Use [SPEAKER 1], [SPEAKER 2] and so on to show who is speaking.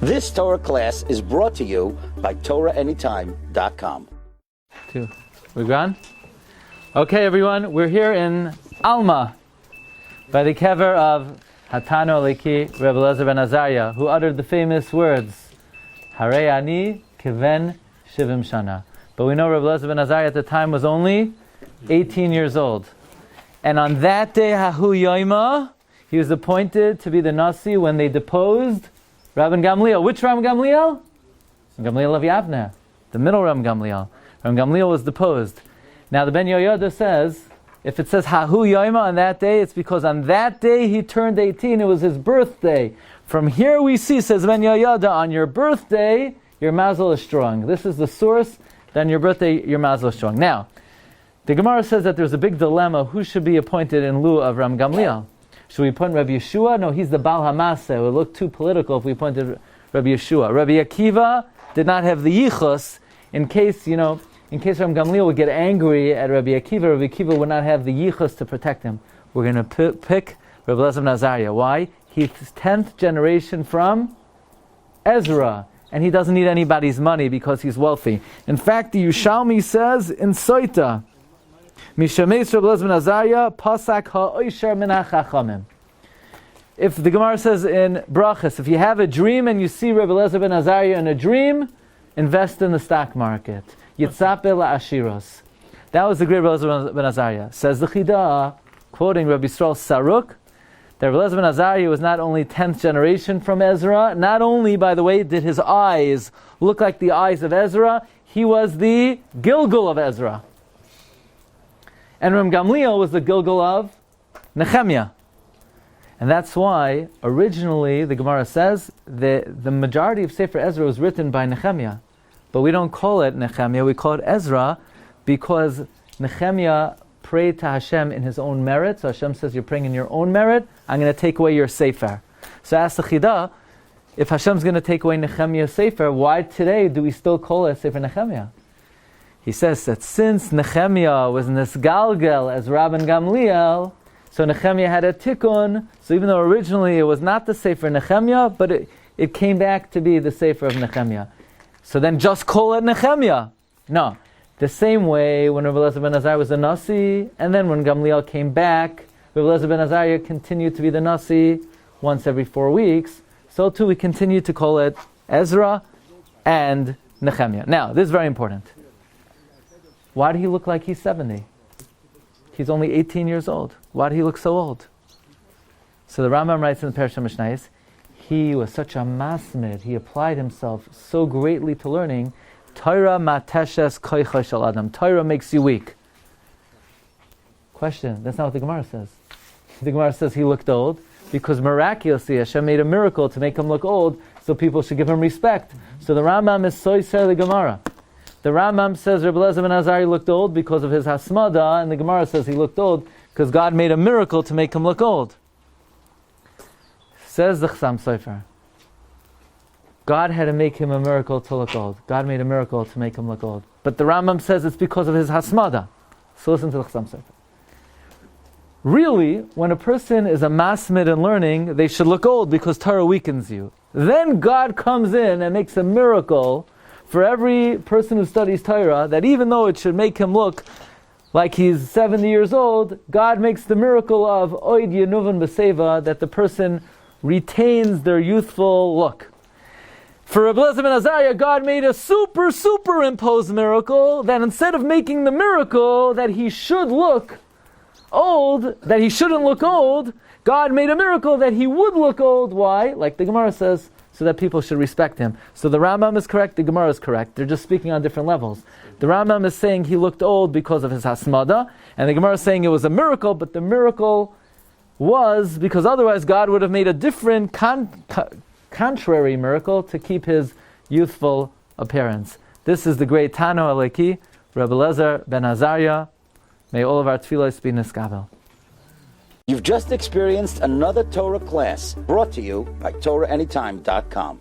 [SPEAKER 1] This Torah class is brought to you by TorahAnytime.com.
[SPEAKER 2] We're gone? Okay, everyone, we're here in Almah by the Kever of Hatano Leki Rebbi Eliezer ben Azariah, who uttered the famous words, Harei ani kiven shivim shana. But we know Rebbi Eliezer ben Azariah at the time was only 18 years old. And on that day, Hahu Yoima, he was appointed to be the Nasi when they deposed Rabbi Gamliel. Which Rabbi Gamliel? Gamliel of Yavneh, the middle Rabbi Gamliel. Rabbi Gamliel was deposed. Now the Ben Yoyada says, if it says Hahu Yoima on that day, it's because on that day he turned 18. It was his birthday. From here we see, says Ben Yoyada, on your birthday, your mazel is strong. This is the source. Then your birthday, your mazel is strong. Now, the Gemara says that there's a big dilemma. Who should be appointed in lieu of Rabbi Gamliel? Should we appoint Rabbi Yeshua? No, he's the Baal HaMaseh. It would look too political if we appointed Rabbi Yeshua. Rabbi Akiva did not have the yichus in case Rabbi Gamliel would get angry at Rabbi Akiva would not have the yichus to protect him. We're going to pick Rebbi Eliezer ben Azariah. Why? He's 10th generation from Ezra, and he doesn't need anybody's money because he's wealthy. In fact, the Yushalmi says in Soita, Mishameis Rebbi Eliezer ben Azariah, Pasak ha'oisher min ha'chachamim. If the Gemara says in Brachas, if you have a dream and you see Rebbi Eliezer ben Azariah in a dream, invest in the stock market. Yitzape la'ashiros. That was the great Rebbi Eliezer ben Azariah. Says the Chidah, quoting Rabbi Yisrael Saruk, that Rebbi Eliezer ben Azariah was not only 10th generation from Ezra, not only, by the way, did his eyes look like the eyes of Ezra, he was the Gilgal of Ezra. And Rabbi Gamliel was the Gilgal of Nehemiah. And that's why, originally, the Gemara says, the majority of Sefer Ezra was written by Nehemiah. But we don't call it Nehemiah, we call it Ezra, because Nehemiah prayed to Hashem in his own merit. So Hashem says, you're praying in your own merit, I'm going to take away your Sefer. So ask the Chidah, if Hashem's going to take away Nehemiah's Sefer, why today do we still call it Sefer Nehemiah? He says that since Nehemiah was Nisgalgel as Rabbi Gamliel, so Nehemiah had a tikkun, so even though originally it was not the Sefer Nehemiah, but it came back to be the Sefer of Nehemiah. So then just call it Nehemiah. No. The same way when Rebbi Eliezer ben Azariah was the Nasi, and then when Gamliel came back, Rebbi Eliezer ben Azariah continued to be the Nasi once every 4 weeks, so too we continue to call it Ezra and Nehemiah. Now, this is very important. Why did he look like he's 70? He's only 18 years old. Why did he look so old? So the Rambam writes in the Parashat Mishnayos, he was such a masmid, he applied himself so greatly to learning. Torah mateshes koicha shel adam. Torah makes you weak. Question, that's not what the Gemara says. The Gemara says he looked old because miraculously Hashem made a miracle to make him look old so people should give him respect. So the Rambam is soiser the Gemara. The Rambam says Rebbi Eliezer ben Azariah looked old because of his hasmada, and the Gemara says he looked old because God made a miracle to make him look old. Says the Chassam Sofer, God had to make him a miracle to look old. God made a miracle to make him look old. But the Rambam says it's because of his hasmada. So listen to the Chassam Sofer. Really, when a person is a masmid in learning, they should look old because Torah weakens you. Then God comes in and makes a miracle for every person who studies Torah, that even though it should make him look like he's 70 years old, God makes the miracle of Oid Yenuvan B'Seva, that the person retains their youthful look. For Rebbi Eliezer ben Azariah, God made a superimposed miracle, that instead of making the miracle that he should look old, that he shouldn't look old, God made a miracle that he would look old. Why? Like the Gemara says, so that people should respect him. So the Rambam is correct, the Gemara is correct. They're just speaking on different levels. The Rambam is saying he looked old because of his hasmada, and the Gemara is saying it was a miracle, but the miracle was because otherwise God would have made a different contrary miracle to keep his youthful appearance. This is the great Tano Aleki, Rebbi Eliezer ben Azariah. May all of our tefillos be niskabel.
[SPEAKER 1] You've just experienced another Torah class brought to you by TorahAnytime.com.